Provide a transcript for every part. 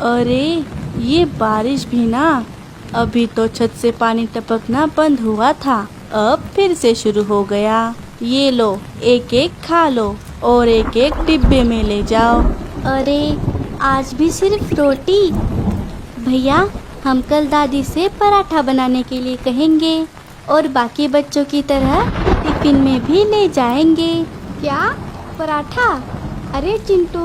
अरे ये बारिश भी ना, अभी तो छत से पानी टपकना बंद हुआ था, अब फिर से शुरू हो गया। ये लो, एक एक खा लो और एक एक डिब्बे में ले जाओ। अरे आज भी सिर्फ रोटी? भैया, हम कल दादी से पराठा बनाने के लिए कहेंगे और बाकी बच्चों की तरह टिफिन में भी ले जाएंगे। क्या पराठा? अरे चिंटू,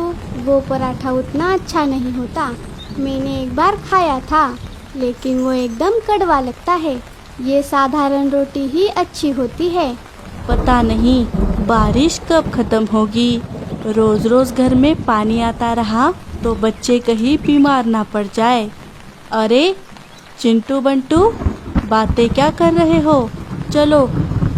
वो पराठा उतना अच्छा नहीं होता। मैंने एक बार खाया था, लेकिन वो एकदम कड़वा लगता है। ये साधारण रोटी ही अच्छी होती है। पता नहीं बारिश कब खत्म होगी। रोज रोज घर में पानी आता रहा तो बच्चे कहीं बीमार ना पड़ जाए। अरे चिंटू बंटू, बातें क्या कर रहे हो? चलो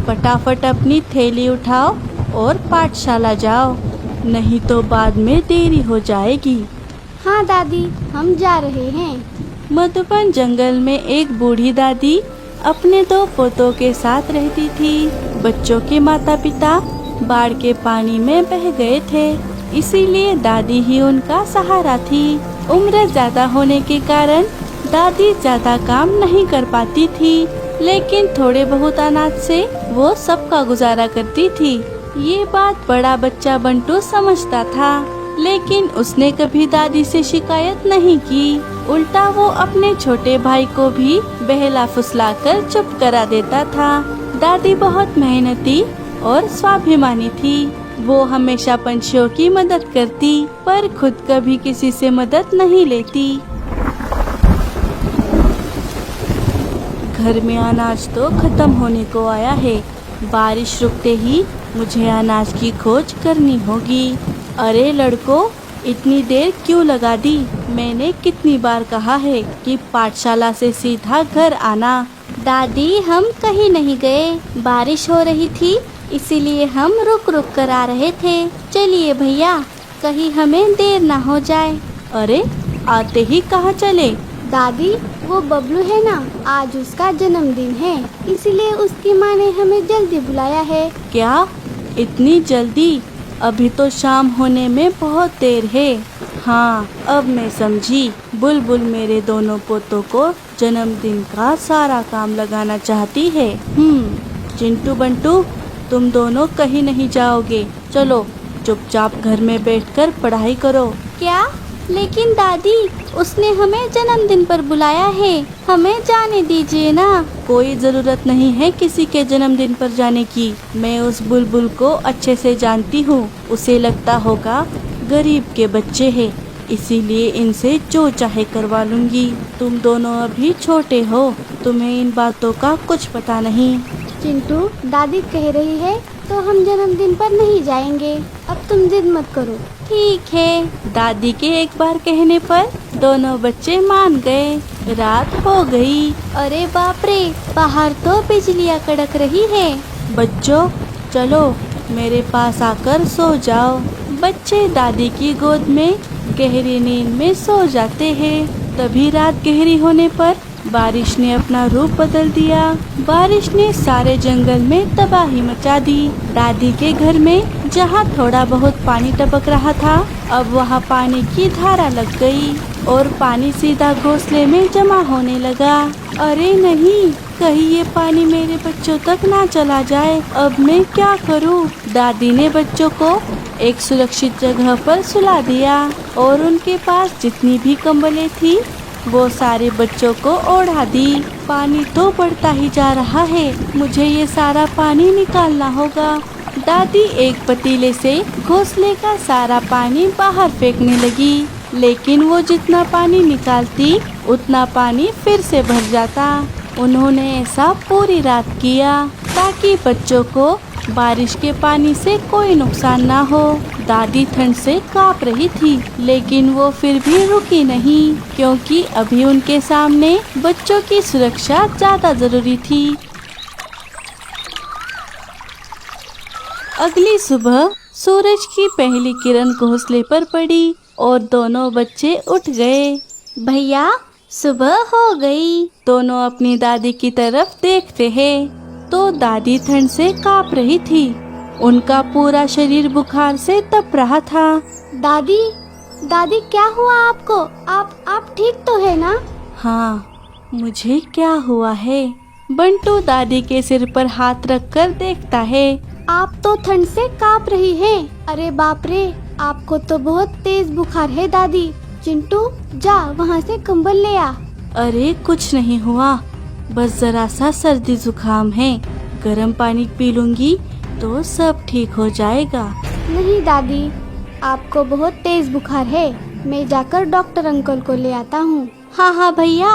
फटाफट अपनी थैली उठाओ और पाठशाला जाओ, नहीं तो बाद में देरी हो जाएगी। हाँ दादी, हम जा रहे हैं। मधुबन जंगल में एक बूढ़ी दादी अपने 2 पोतों के साथ रहती थी। बच्चों के माता पिता बाढ़ के पानी में बह गए थे, इसीलिए दादी ही उनका सहारा थी। उम्र ज्यादा होने के कारण दादी ज्यादा काम नहीं कर पाती थी, लेकिन थोड़े बहुत अनाज से वो सबका गुजारा करती थी। ये बात बड़ा बच्चा बंटू समझता था, लेकिन उसने कभी दादी से शिकायत नहीं की। उल्टा वो अपने छोटे भाई को भी बहला फुसलाकर चुप करा देता था। दादी बहुत मेहनती और स्वाभिमानी थी। वो हमेशा पंछियों की मदद करती, पर खुद कभी किसी से मदद नहीं लेती। घर में अनाज तो खत्म होने को आया है। बारिश रुकते ही मुझे अनाज की खोज करनी होगी। अरे लड़कों, इतनी देर क्यों लगा दी? मैंने कितनी बार कहा है कि पाठशाला से सीधा घर आना। दादी, हम कहीं नहीं गए, बारिश हो रही थी इसीलिए हम रुक रुक कर आ रहे थे। चलिए भैया, कहीं हमें देर ना हो जाए। अरे आते ही कहाँ चले? दादी, वो बबलू है ना, आज उसका जन्मदिन है, इसीलिए उसकी माँ ने हमें जल्दी बुलाया है। क्या इतनी जल्दी? अभी तो शाम होने में बहुत देर है। हाँ, अब मैं समझी। बुलबुल मेरे दोनों पोतों को जन्मदिन का सारा काम लगाना चाहती है। चिंटू बंटू, तुम दोनों कहीं नहीं जाओगे। चलो चुपचाप घर में बैठकर पढ़ाई करो। क्या? लेकिन दादी, उसने हमें जन्मदिन पर बुलाया है, हमें जाने दीजिए ना। कोई जरूरत नहीं है किसी के जन्मदिन पर जाने की। मैं उस बुलबुल को अच्छे से जानती हूँ। उसे लगता होगा गरीब के बच्चे हैं, इसीलिए इनसे जो चाहे करवा लूंगी। तुम दोनों अभी छोटे हो, तुम्हें इन बातों का कुछ पता नहीं। चिंटू, दादी कह रही है तो हम जन्मदिन पर नहीं जाएंगे। अब तुम जिद मत करो। ठीक है। दादी के एक बार कहने पर दोनों बच्चे मान गए। रात हो गई। अरे बाप रे, बाहर तो बिजलियाँ कड़क रही है। बच्चों चलो मेरे पास आकर सो जाओ। बच्चे दादी की गोद में गहरी नींद में सो जाते हैं। तभी रात गहरी होने पर बारिश ने अपना रूप बदल दिया। बारिश ने सारे जंगल में तबाही मचा दी। दादी के घर में जहाँ थोड़ा बहुत पानी टपक रहा था, अब वहाँ पानी की धारा लग गई और पानी सीधा घोंसले में जमा होने लगा। अरे नहीं, कहीं ये पानी मेरे बच्चों तक ना चला जाए। अब मैं क्या करूँ? दादी ने बच्चों को एक सुरक्षित जगह पर सुला दिया और उनके पास जितनी भी कंबलें थी वो सारे बच्चों को ओढ़ा दी। पानी तो बढ़ता ही जा रहा है, मुझे ये सारा पानी निकालना होगा। दादी एक पतीले से घोंसले का सारा पानी बाहर फेंकने लगी, लेकिन वो जितना पानी निकालती उतना पानी फिर से भर जाता। उन्होंने ऐसा पूरी रात किया ताकि बच्चों को बारिश के पानी से कोई नुकसान ना हो। दादी ठंड से कांप रही थी, लेकिन वो फिर भी रुकी नहीं, क्योंकि अभी उनके सामने बच्चों की सुरक्षा ज्यादा जरूरी थी। अगली सुबह सूरज की पहली किरण घोंसले पर पड़ी और दोनों बच्चे उठ गए। भैया, सुबह हो गई। दोनों अपनी दादी की तरफ देखते हैं तो दादी ठंड से कांप रही थी। उनका पूरा शरीर बुखार से तप रहा था। दादी, दादी क्या हुआ आपको? सब ठीक तो है ना? हाँ, मुझे क्या हुआ है? बंटू दादी के सिर पर हाथ रखकर देखता है। आप तो ठंड से कांप रही हैं। अरे बाप रे, आपको तो बहुत तेज बुखार है दादी। चिंटू जा वहाँ से कंबल ले आ। अरे कुछ नहीं हुआ, बस जरा सा सर्दी जुकाम है। गर्म पानी पी लूंगी तो सब ठीक हो जाएगा। नहीं दादी, आपको बहुत तेज बुखार है। मैं जाकर डॉक्टर अंकल को ले आता हूँ। हाँ हाँ भैया,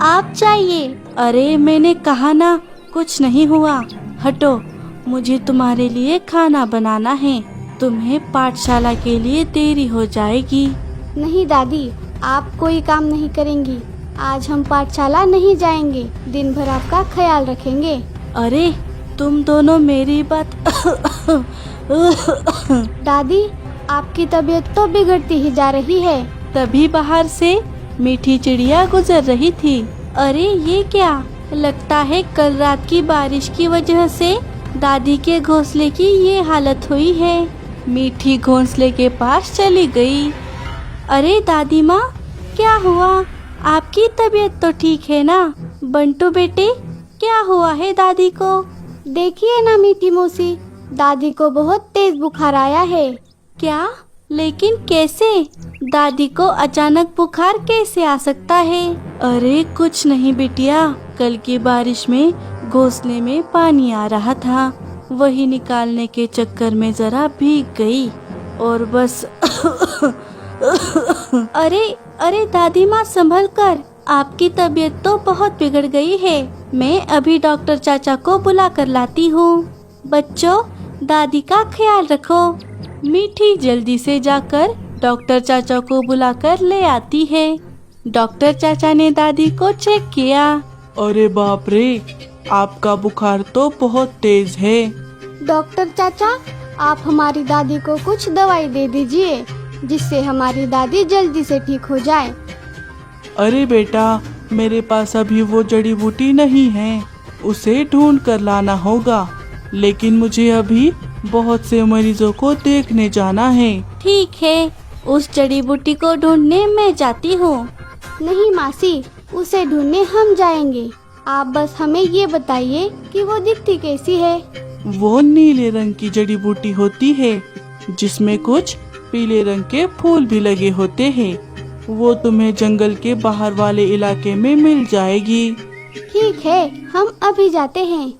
आप जाइए। अरे मैंने कहा ना, कुछ नहीं हुआ। हटो, मुझे तुम्हारे लिए खाना बनाना है। तुम्हें पाठशाला के लिए देरी हो जाएगी। नहीं दादी, आप कोई काम नहीं करेंगी। आज हम पाठशाला नहीं जाएंगे। दिन भर आपका ख्याल रखेंगे। अरे तुम दोनों मेरी बात दादी, आपकी तबीयत तो बिगड़ती ही जा रही है। तभी बाहर से मीठी चिड़िया गुजर रही थी। अरे ये क्या? लगता है कल रात की बारिश की वजह से दादी के घोंसले की ये हालत हुई है। मीठी घोंसले के पास चली गई। अरे दादी माँ, क्या हुआ? आपकी तबीयत तो ठीक है ना? बंटू बेटे, क्या हुआ है दादी को? देखिए ना मीठी मौसी, दादी को बहुत तेज बुखार आया है। क्या? लेकिन कैसे? दादी को अचानक बुखार कैसे आ सकता है? अरे कुछ नहीं बिटिया, कल की बारिश में घोंसले में पानी आ रहा था। वही निकालने के चक्कर में जरा भीग गई और बस अरे अरे दादी माँ, संभल कर। आपकी तबीयत तो बहुत बिगड़ गई है। मैं अभी डॉक्टर चाचा को बुला कर लाती हूँ। बच्चों, दादी का ख्याल रखो। मीठी जल्दी से जाकर डॉक्टर चाचा को बुलाकर ले आती है। डॉक्टर चाचा ने दादी को चेक किया। अरे बाप रे, आपका बुखार तो बहुत तेज है। डॉक्टर चाचा, आप हमारी दादी को कुछ दवाई दे दीजिए, जिससे हमारी दादी जल्दी से ठीक हो जाए। अरे बेटा, मेरे पास अभी वो जड़ी बूटी नहीं है, उसे ढूंढ कर लाना होगा। लेकिन मुझे अभी बहुत से मरीजों को देखने जाना है। ठीक है, उस जड़ी बूटी को ढूंढने मैं जाती हूँ। नहीं मासी, उसे ढूंढने हम जाएंगे। आप बस हमें ये बताइए कि वो दिखती कैसी है। वो नीले रंग की जड़ी बूटी होती है, जिसमें कुछ पीले रंग के फूल भी लगे होते हैं। वो तुम्हें जंगल के बाहर वाले इलाके में मिल जाएगी। ठीक है, हम अभी जाते हैं।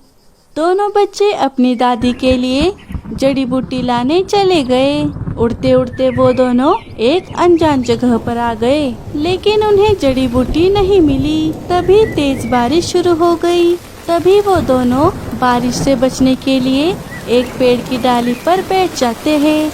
दोनों बच्चे अपनी दादी के लिए जड़ी बूटी लाने चले गए। उड़ते उड़ते वो दोनों एक अनजान जगह पर आ गए, लेकिन उन्हें जड़ी बूटी नहीं मिली। तभी तेज बारिश शुरू हो गई। तभी वो दोनों बारिश से बचने के लिए एक पेड़ की डाली पर बैठ जाते हैं।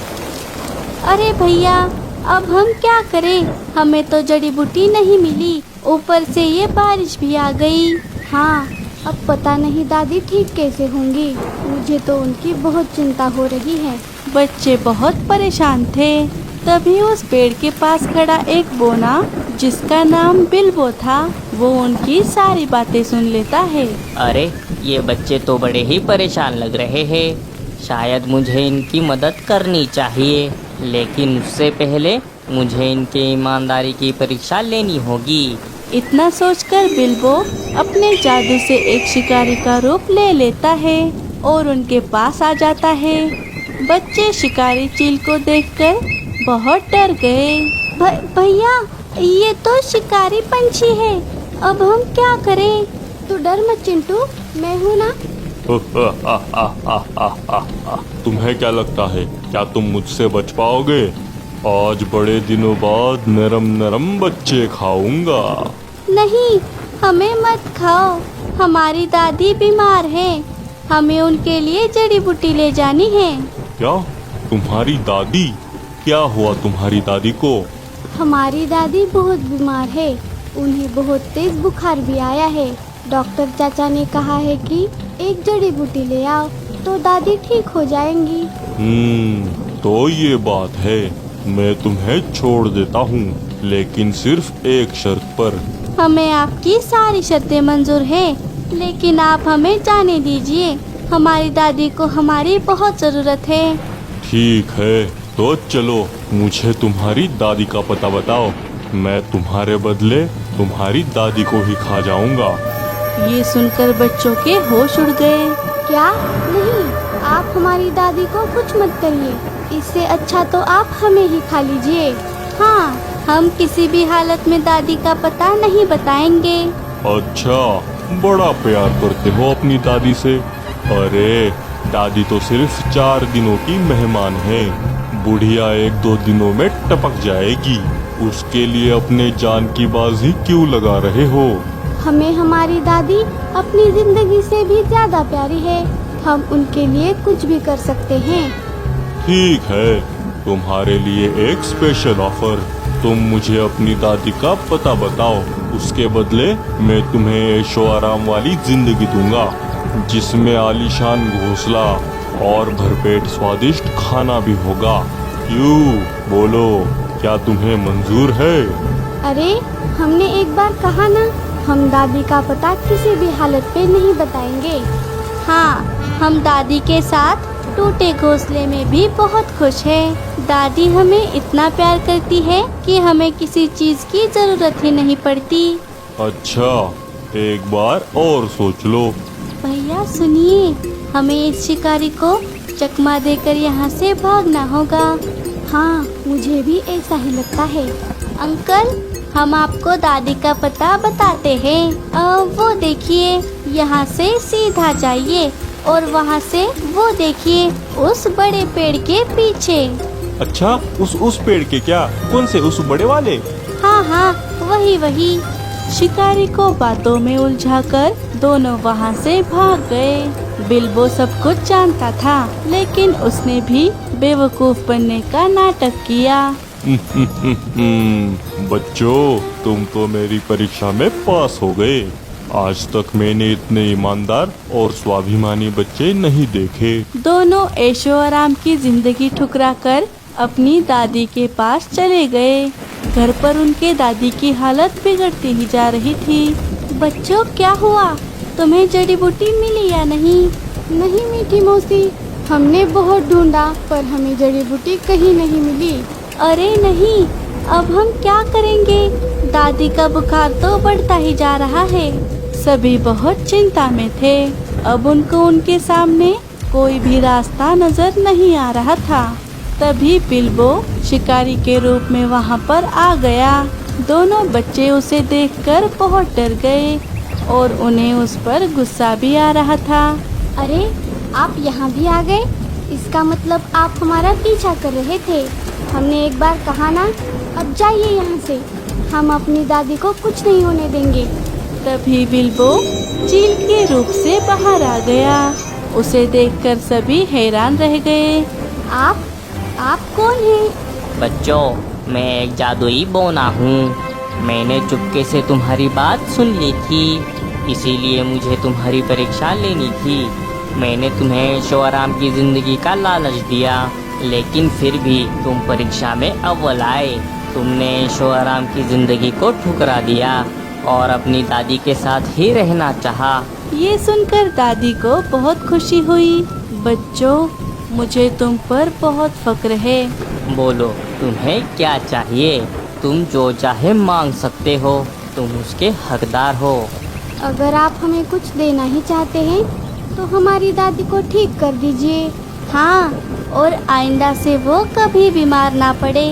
अरे भैया, अब हम क्या करें? हमें तो जड़ी बूटी नहीं मिली, ऊपर से ये बारिश भी आ गई। हाँ, अब पता नहीं दादी ठीक कैसे होंगी। मुझे तो उनकी बहुत चिंता हो रही है। बच्चे बहुत परेशान थे। तभी उस पेड़ के पास खड़ा एक बोना, जिसका नाम बिल्बो था, वो उनकी सारी बातें सुन लेता है। अरे ये बच्चे तो बड़े ही परेशान लग रहे हैं। शायद मुझे इनकी मदद करनी चाहिए, लेकिन उससे पहले मुझे इनके ईमानदारी की परीक्षा लेनी होगी। इतना सोचकर बिल्बो अपने जादू से एक शिकारी का रूप ले लेता है और उनके पास आ जाता है। बच्चे शिकारी चील को देखकर बहुत डर गए। भैया, ये तो शिकारी पंछी है। अब हम क्या करें? तू डर मत चिंटू, मैं हूँ ना। तुम्हें क्या लगता है, क्या तुम मुझसे बच पाओगे? आज बड़े दिनों बाद नरम नरम बच्चे खाऊंगा। नहीं, हमें मत खाओ। हमारी दादी बीमार है, हमें उनके लिए जड़ी बूटी ले जानी है। क्या? तुम्हारी दादी? क्या हुआ तुम्हारी दादी को? हमारी दादी बहुत बीमार है, उन्हें बहुत तेज बुखार भी आया है। डॉक्टर चाचा ने कहा है कि एक जड़ी बूटी ले आओ तो दादी ठीक हो जाएंगी। तो ये बात है। मैं तुम्हें छोड़ देता हूँ, लेकिन सिर्फ एक शर्त पर। हमें आपकी सारी शर्तें मंजूर है, लेकिन आप हमें जाने दीजिए। हमारी दादी को हमारी बहुत जरूरत है। ठीक है, तो चलो, मुझे तुम्हारी दादी का पता बताओ। मैं तुम्हारे बदले तुम्हारी दादी को ही खा जाऊंगा। ये सुनकर बच्चों के होश उड़ गए। क्या? नहीं, आप हमारी दादी को कुछ मत करिए। इससे अच्छा तो आप हमें ही खा लीजिए। हाँ, हम किसी भी हालत में दादी का पता नहीं बताएंगे। अच्छा, बड़ा प्यार करते हो अपनी दादी से। अरे दादी तो सिर्फ 4 दिनों की मेहमान है, बुढ़िया 1-2 दिनों में टपक जाएगी। उसके लिए अपने जान की बाजी क्यों लगा रहे हो? हमें हमारी दादी अपनी जिंदगी से भी ज्यादा प्यारी है। हम उनके लिए कुछ भी कर सकते हैं। ठीक है, तुम्हारे लिए एक स्पेशल ऑफर। तुम मुझे अपनी दादी का पता बताओ, उसके बदले मैं तुम्हें ऐशो आराम वाली जिंदगी दूंगा, जिसमें आलीशान घोंसला और भरपेट स्वादिष्ट खाना भी होगा। क्यों, बोलो, क्या तुम्हें मंजूर है? अरे, हमने एक बार कहा ना, हम दादी का पता किसी भी हालत पे नहीं बताएंगे। हाँ, हम दादी के साथ टूटे घोंसले में भी बहुत खुश हैं। दादी हमें इतना प्यार करती है कि हमें किसी चीज की जरूरत ही नहीं पड़ती। अच्छा, एक बार और सोच लो। भैया सुनिए, हमें इस शिकारी को चकमा देकर यहाँ से भागना होगा। हाँ, मुझे भी ऐसा ही लगता है। अंकल, हम आपको दादी का पता बताते हैं। वो देखिए, यहाँ से सीधा जाइए और वहाँ से वो देखिए, उस बड़े पेड़ के पीछे। अच्छा, उस पेड़ के? क्या? कौन से? उस बड़े वाले? हाँ हाँ, वही। शिकारी को बातों में उलझाकर दोनों वहाँ से भाग गए। बिल्बो सब कुछ जानता था, लेकिन उसने भी बेवकूफ बनने का नाटक किया। बच्चों, तुम तो मेरी परीक्षा में पास हो गए। आज तक मैंने इतने ईमानदार और स्वाभिमानी बच्चे नहीं देखे। दोनों ऐशो आराम की जिंदगी ठुकराकर अपनी दादी के पास चले गए। घर पर उनके दादी की हालत बिगड़ती ही जा रही थी। बच्चों, क्या हुआ? तुम्हें जड़ी बूटी मिली या नहीं? नहीं मीठी मौसी, हमने बहुत ढूंढा पर हमें जड़ी बूटी कहीं नहीं मिली। अरे नहीं, अब हम क्या करेंगे? दादी का बुखार तो बढ़ता ही जा रहा है। सभी बहुत चिंता में थे। अब उनको उनके सामने कोई भी रास्ता नजर नहीं आ रहा था। तभी बिल्बो शिकारी के रूप में वहाँ पर आ गया। दोनों बच्चे उसे देखकर बहुत डर गए और उन्हें उस पर गुस्सा भी आ रहा था। अरे, आप यहाँ भी आ गए? इसका मतलब आप हमारा पीछा कर रहे थे। हमने एक बार कहा ना, अब जाइए यहाँ से। हम अपनी दादी को कुछ नहीं होने देंगे। तभी बिल्बो चील के रूप से बाहर आ गया। उसे देखकर सभी हैरान रह गए। आप कौन हैं? बच्चों, मैं एक जादुई बोना हूँ। मैंने चुपके से तुम्हारी बात सुन ली थी, इसीलिए मुझे तुम्हारी परीक्षा लेनी थी। मैंने तुम्हें ऐशो आराम की जिंदगी का लालच दिया, लेकिन फिर भी तुम परीक्षा में अव्वल आए। तुमने ऐशो आराम की जिंदगी को ठुकरा दिया और अपनी दादी के साथ ही रहना चाहा। ये सुनकर दादी को बहुत खुशी हुई। बच्चों, मुझे तुम पर बहुत फक्र है। बोलो, तुम्हें क्या चाहिए? तुम जो चाहे मांग सकते हो, तुम उसके हकदार हो। अगर आप हमें कुछ देना ही चाहते हैं तो हमारी दादी को ठीक कर दीजिए। हाँ, और आइंदा से वो कभी बीमार ना पड़े।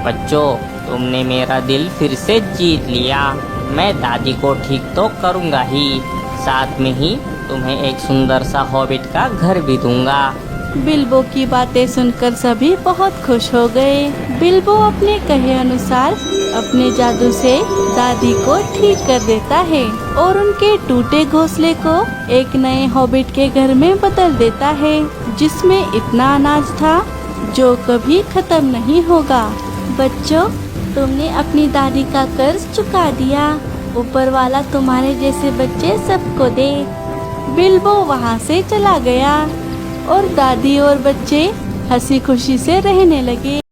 बच्चों, तुमने मेरा दिल फिर से जीत लिया। मैं दादी को ठीक तो करूँगा ही, साथ में ही तुम्हें एक सुंदर सा हॉबिट का घर भी दूंगा। बिल्बो की बातें सुनकर सभी बहुत खुश हो गए। बिल्बो अपने कहे अनुसार अपने जादू से दादी को ठीक कर देता है और उनके टूटे घोंसले को एक नए हॉबिट के घर में बदल देता है, जिसमें इतना अनाज था जो कभी खत्म नहीं होगा। बच्चों, तुमने अपनी दादी का कर्ज चुका दिया। ऊपर वाला तुम्हारे जैसे बच्चे सबको दे। बिल्बो वहाँ से चला गया और दादी और बच्चे हंसी खुशी से रहने लगे।